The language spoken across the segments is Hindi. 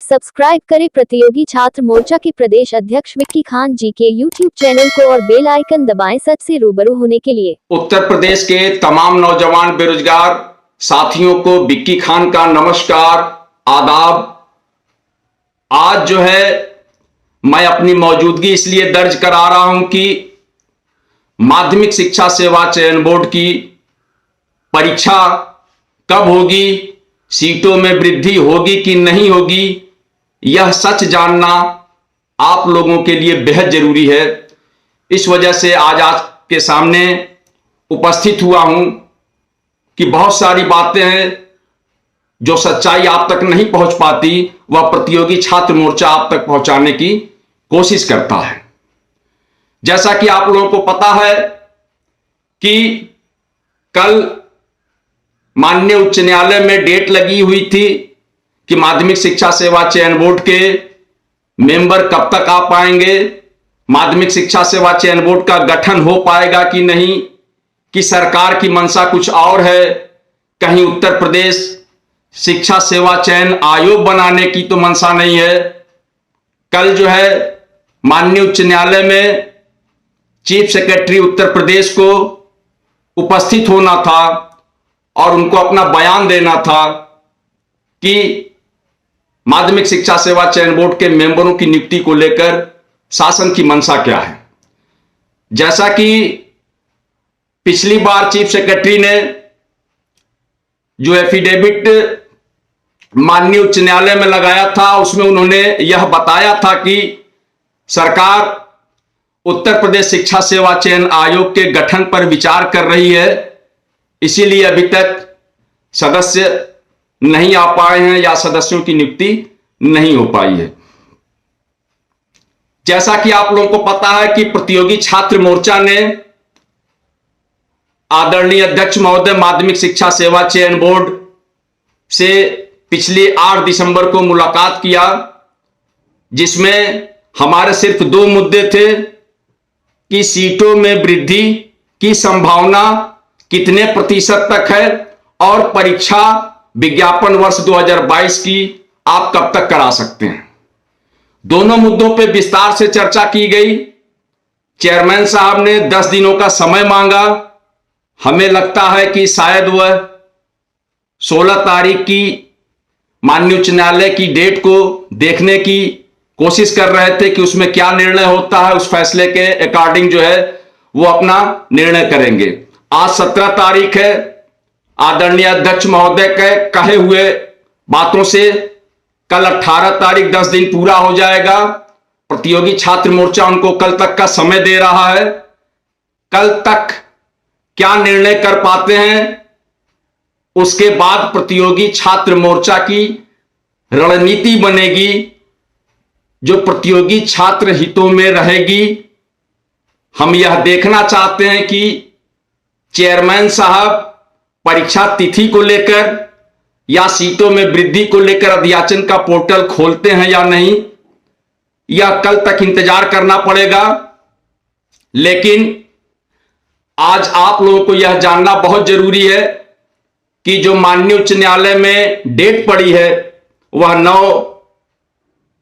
सब्सक्राइब करें प्रतियोगी छात्र मोर्चा के प्रदेश अध्यक्ष विक्की खान जी के यूट्यूब चैनल को और बेल आइकन दबाएं सच से रूबरू होने के लिए। उत्तर प्रदेश के तमाम नौजवान बेरोजगार साथियों को विक्की खान का नमस्कार, आदाब। आज जो है मैं अपनी मौजूदगी इसलिए दर्ज करा रहा हूं कि माध्यमिक शिक्षा सेवा चयन बोर्ड की परीक्षा कब होगी, सीटों में वृद्धि होगी कि नहीं होगी, यह सच जानना आप लोगों के लिए बेहद जरूरी है। इस वजह से आज आपके सामने उपस्थित हुआ हूं कि बहुत सारी बातें हैं जो सच्चाई आप तक नहीं पहुंच पाती, वह प्रतियोगी छात्र मोर्चा आप तक पहुंचाने की कोशिश करता है। जैसा कि आप लोगों को पता है कि कल माननीय उच्च न्यायालय में डेट लगी हुई थी कि माध्यमिक शिक्षा सेवा चयन बोर्ड के मेंबर कब तक आ पाएंगे, माध्यमिक शिक्षा सेवा चयन बोर्ड का गठन हो पाएगा कि नहीं, कि सरकार की मंशा कुछ और है, कहीं उत्तर प्रदेश शिक्षा सेवा चयन आयोग बनाने की तो मंशा नहीं है। कल जो है माननीय उच्च न्यायालय में चीफ सेक्रेटरी उत्तर प्रदेश को उपस्थित होना था और उनको अपना बयान देना था कि माध्यमिक शिक्षा सेवा चयन बोर्ड के मेंबरों की नियुक्ति को लेकर शासन की मंशा क्या है। जैसा कि पिछली बार चीफ सेक्रेटरी ने जो एफिडेविट माननीय उच्च न्यायालय में लगाया था, उसमें उन्होंने यह बताया था कि सरकार उत्तर प्रदेश शिक्षा सेवा चयन आयोग के गठन पर विचार कर रही है, इसीलिए अभी तक सदस्य नहीं आ पाए हैं या सदस्यों की नियुक्ति नहीं हो पाई है। जैसा कि आप लोगों को पता है कि प्रतियोगी छात्र मोर्चा ने आदरणीय अध्यक्ष महोदय माध्यमिक शिक्षा सेवा चयन बोर्ड से पिछले 8 दिसंबर को मुलाकात किया, जिसमें हमारे सिर्फ 2 मुद्दे थे कि सीटों में वृद्धि की संभावना कितने प्रतिशत तक है और परीक्षा विज्ञापन वर्ष 2022 की आप कब तक करा सकते हैं। दोनों मुद्दों पे विस्तार से चर्चा की गई। चेयरमैन साहब ने 10 दिनों का समय मांगा। हमें लगता है कि शायद वह 16 तारीख की माननीय उच्च न्यायालय की डेट को देखने की कोशिश कर रहे थे कि उसमें क्या निर्णय होता है, उस फैसले के अकॉर्डिंग जो है वो अपना निर्णय करेंगे। आज 17 तारीख है। आदरणीय अध्यक्ष महोदय के कहे हुए बातों से कल 18 तारीख 10 दिन पूरा हो जाएगा। प्रतियोगी छात्र मोर्चा उनको कल तक का समय दे रहा है। कल तक क्या निर्णय कर पाते हैं, उसके बाद प्रतियोगी छात्र मोर्चा की रणनीति बनेगी जो प्रतियोगी छात्र हितों में रहेगी। हम यह देखना चाहते हैं कि चेयरमैन साहब परीक्षा तिथि को लेकर या सीटों में वृद्धि को लेकर अध्याचन का पोर्टल खोलते हैं या नहीं, यह कल तक इंतजार करना पड़ेगा। लेकिन आज आप लोगों को यह जानना बहुत जरूरी है कि जो माननीय उच्च न्यायालय में डेट पड़ी है वह 9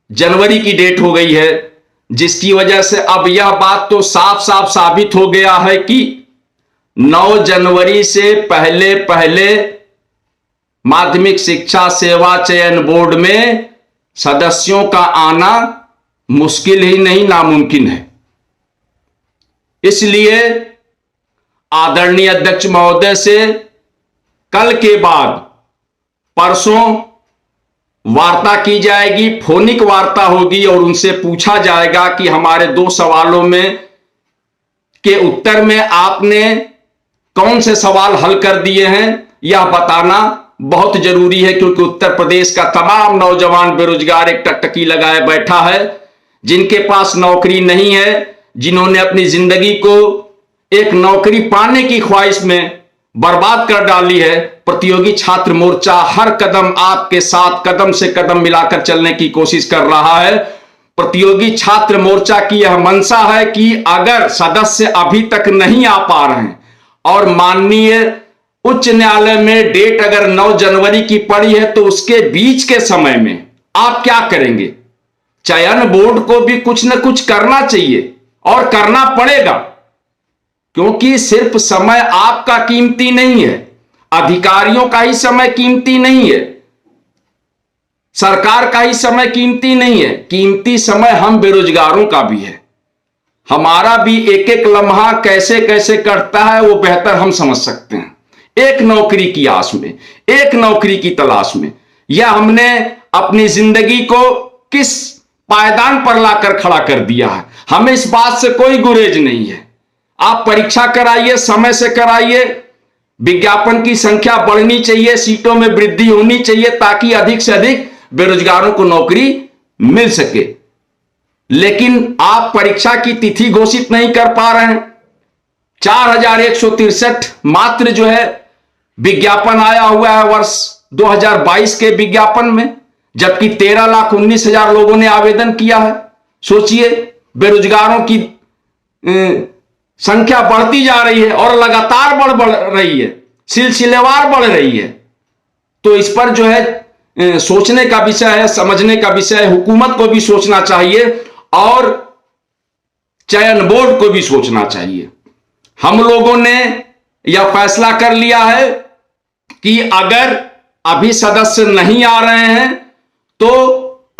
जनवरी की डेट हो गई है, जिसकी वजह से अब यह बात तो साफ साफ साबित हो गया है कि 9 जनवरी से पहले माध्यमिक शिक्षा सेवा चयन बोर्ड में सदस्यों का आना मुश्किल ही नहीं नामुमकिन है। इसलिए आदरणीय अध्यक्ष महोदय से कल के बाद परसों वार्ता की जाएगी, फोनिक वार्ता होगी और उनसे पूछा जाएगा कि हमारे 2 सवालों में के उत्तर में आपने कौन से सवाल हल कर दिए हैं, यह बताना बहुत जरूरी है। क्योंकि उत्तर प्रदेश का तमाम नौजवान बेरोजगार एक टकटकी लगाए बैठा है, जिनके पास नौकरी नहीं है, जिन्होंने अपनी जिंदगी को एक नौकरी पाने की ख्वाहिश में बर्बाद कर डाली है। प्रतियोगी छात्र मोर्चा हर कदम आपके साथ कदम से कदम मिलाकर चलने की कोशिश कर रहा है। प्रतियोगी छात्र मोर्चा की यह मंशा है कि अगर सदस्य अभी तक नहीं आ पा रहे हैं और माननीय उच्च न्यायालय में डेट अगर 9 जनवरी की पड़ी है तो उसके बीच के समय में आप क्या करेंगे? चयन बोर्ड को भी कुछ न कुछ करना चाहिए और करना पड़ेगा, क्योंकि सिर्फ समय आपका कीमती नहीं है, अधिकारियों का ही समय कीमती नहीं है, सरकार का ही समय कीमती नहीं है, कीमती समय हम बेरोजगारों का भी है। हमारा भी एक एक लम्हा कैसे कैसे कटता है वो बेहतर हम समझ सकते हैं। एक नौकरी की आस में, एक नौकरी की तलाश में, या हमने अपनी जिंदगी को किस पायदान पर लाकर खड़ा कर दिया है, हमें इस बात से कोई गुरेज नहीं है। आप परीक्षा कराइए, समय से कराइए, विज्ञापन की संख्या बढ़नी चाहिए, सीटों में वृद्धि होनी चाहिए, ताकि अधिक से अधिक बेरोजगारों को नौकरी मिल सके। लेकिन आप परीक्षा की तिथि घोषित नहीं कर पा रहे हैं। 4163 मात्र जो है विज्ञापन आया हुआ है वर्ष 2022 के विज्ञापन में, जबकि 13,19,000 लोगों ने आवेदन किया है। सोचिए, बेरोजगारों की संख्या बढ़ती जा रही है और लगातार बढ़ रही है, सिलसिलेवार बढ़ रही है। तो इस पर जो है सोचने का विषय है, समझने का विषय है। हुकूमत को भी सोचना चाहिए और चयन बोर्ड को भी सोचना चाहिए। हम लोगों ने यह फैसला कर लिया है कि अगर अभी सदस्य नहीं आ रहे हैं तो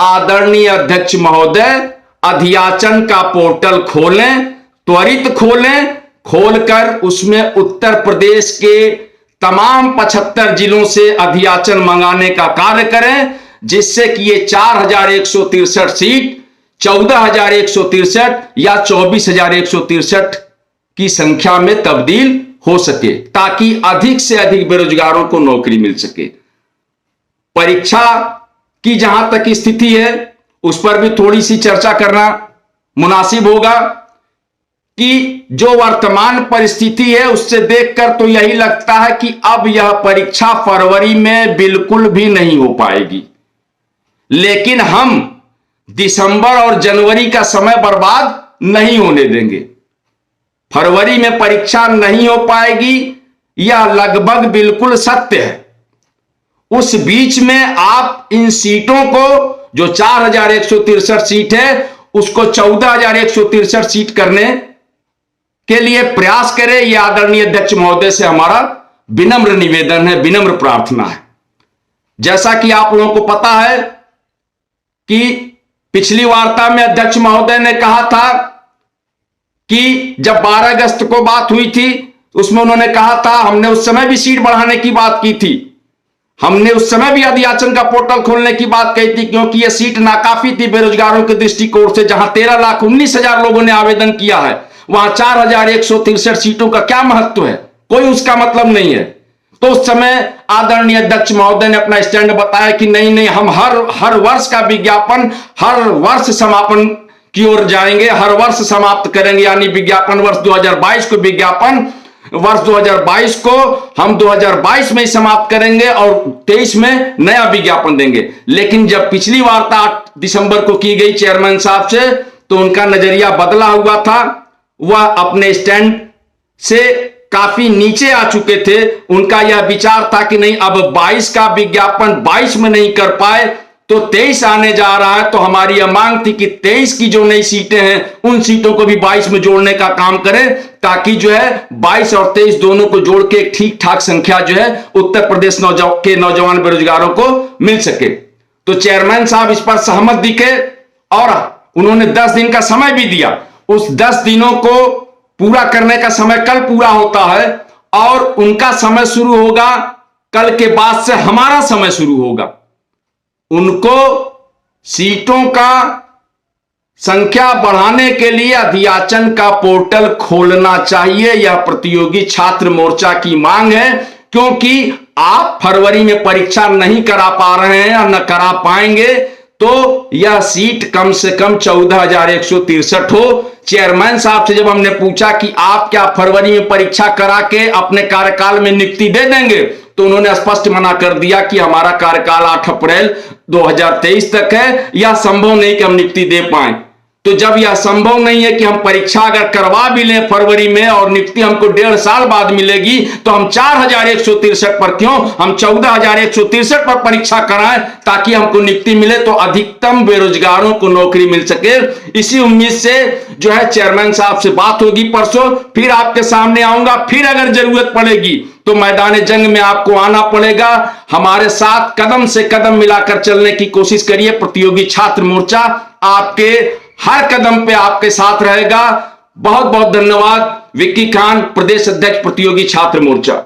आदरणीय अध्यक्ष महोदय अध्याचन का पोर्टल खोलें, त्वरित खोलें, खोलकर उसमें उत्तर प्रदेश के तमाम 75 जिलों से अध्याचन मंगाने का कार्य करें, जिससे कि ये 4163 सीट 14,163 या 24,163 की संख्या में तब्दील हो सके, ताकि अधिक से अधिक बेरोजगारों को नौकरी मिल सके। परीक्षा की जहां तक स्थिति है उस पर भी थोड़ी सी चर्चा करना मुनासिब होगा कि जो वर्तमान परिस्थिति है उससे देखकर तो यही लगता है कि अब यह परीक्षा फरवरी में बिल्कुल भी नहीं हो पाएगी। लेकिन हम दिसंबर और जनवरी का समय बर्बाद नहीं होने देंगे। फरवरी में परीक्षा नहीं हो पाएगी, यह लगभग बिल्कुल सत्य है। उस बीच में आप इन सीटों को, जो 4163 सीट है, उसको 14,163 सीट करने के लिए प्रयास करें। यह आदरणीय अध्यक्ष महोदय से हमारा विनम्र निवेदन है, विनम्र प्रार्थना है। जैसा कि आप लोगों को पता है कि पिछली वार्ता में अध्यक्ष महोदय ने कहा था कि जब 12 अगस्त को बात हुई थी उसमें उन्होंने कहा था, हमने उस समय भी सीट बढ़ाने की बात की थी, हमने उस समय भी अध्याचन का पोर्टल खोलने की बात कही थी, क्योंकि यह सीट नाकाफी थी बेरोजगारों के दृष्टिकोण से। जहां 13,19,000 लोगों ने आवेदन किया है, वहां 4163 सीटों का क्या महत्व है? कोई उसका मतलब नहीं है। तो उस समय आदरणीय अध्यक्ष महोदय ने अपना स्टैंड बताया कि नहीं नहीं, हम हर वर्ष का विज्ञापन हर वर्ष समापन की ओर जाएंगे, हर वर्ष समाप्त करेंगे। यानी विज्ञापन वर्ष 2022 को, विज्ञापन वर्ष 2022 को हम 2022 में ही समाप्त करेंगे और 23 में नया विज्ञापन देंगे। लेकिन जब पिछली वार्ता 8 दिसंबर को की गई चेयरमैन साहब से, तो उनका नजरिया बदला हुआ था। वह अपने स्टैंड से काफी नीचे आ चुके थे। उनका यह विचार था कि नहीं, अब 22 का विज्ञापन 22 में नहीं कर पाए तो 23 आने जा रहा है। तो हमारी यह मांग थी कि 23 की जो नई सीटें हैं उन सीटों को भी 22 में जोड़ने का काम करें, ताकि जो है 22 और 23 दोनों को जोड़ के एक ठीक ठाक संख्या जो है उत्तर प्रदेश के नौजवान बेरोजगारों को मिल सके। तो चेयरमैन साहब इस पर सहमत दिखे और उन्होंने 10 दिन का समय भी दिया। उस 10 दिनों को पूरा करने का समय कल पूरा होता है और उनका समय शुरू होगा, कल के बाद से हमारा समय शुरू होगा। उनको सीटों का संख्या बढ़ाने के लिए अध्याचन का पोर्टल खोलना चाहिए। यह प्रतियोगी छात्र मोर्चा की मांग है, क्योंकि आप फरवरी में परीक्षा नहीं करा पा रहे हैं और न करा पाएंगे, तो यह सीट कम से कम 14,163 हो। चेयरमैन साहब से जब हमने पूछा कि आप क्या फरवरी में परीक्षा करा के अपने कार्यकाल में नियुक्ति दे देंगे, तो उन्होंने स्पष्ट मना कर दिया कि हमारा कार्यकाल 8 अप्रैल 2023 तक है, यह संभव नहीं कि हम नियुक्ति दे पाए। तो जब यह संभव नहीं है कि हम परीक्षा अगर करवा भी लें फरवरी में और नियुक्ति हमको 1.5 साल बाद मिलेगी, तो हम 4163 पर क्यों, हम 14,163 पर परीक्षा कराएं ताकि हमको नियुक्ति मिले, तो अधिकतम बेरोजगारों को नौकरी मिल सके। इसी उम्मीद से जो है चेयरमैन साहब से बात होगी परसों, फिर आपके सामने आऊंगा। फिर अगर जरूरत पड़ेगी तो मैदान जंग में आपको आना पड़ेगा। हमारे साथ कदम से कदम मिलाकर चलने की कोशिश करिए। प्रतियोगी छात्र मोर्चा आपके हर कदम पे आपके साथ रहेगा। बहुत बहुत धन्यवाद। विक्की खान, प्रदेश अध्यक्ष प्रतियोगी छात्र मोर्चा।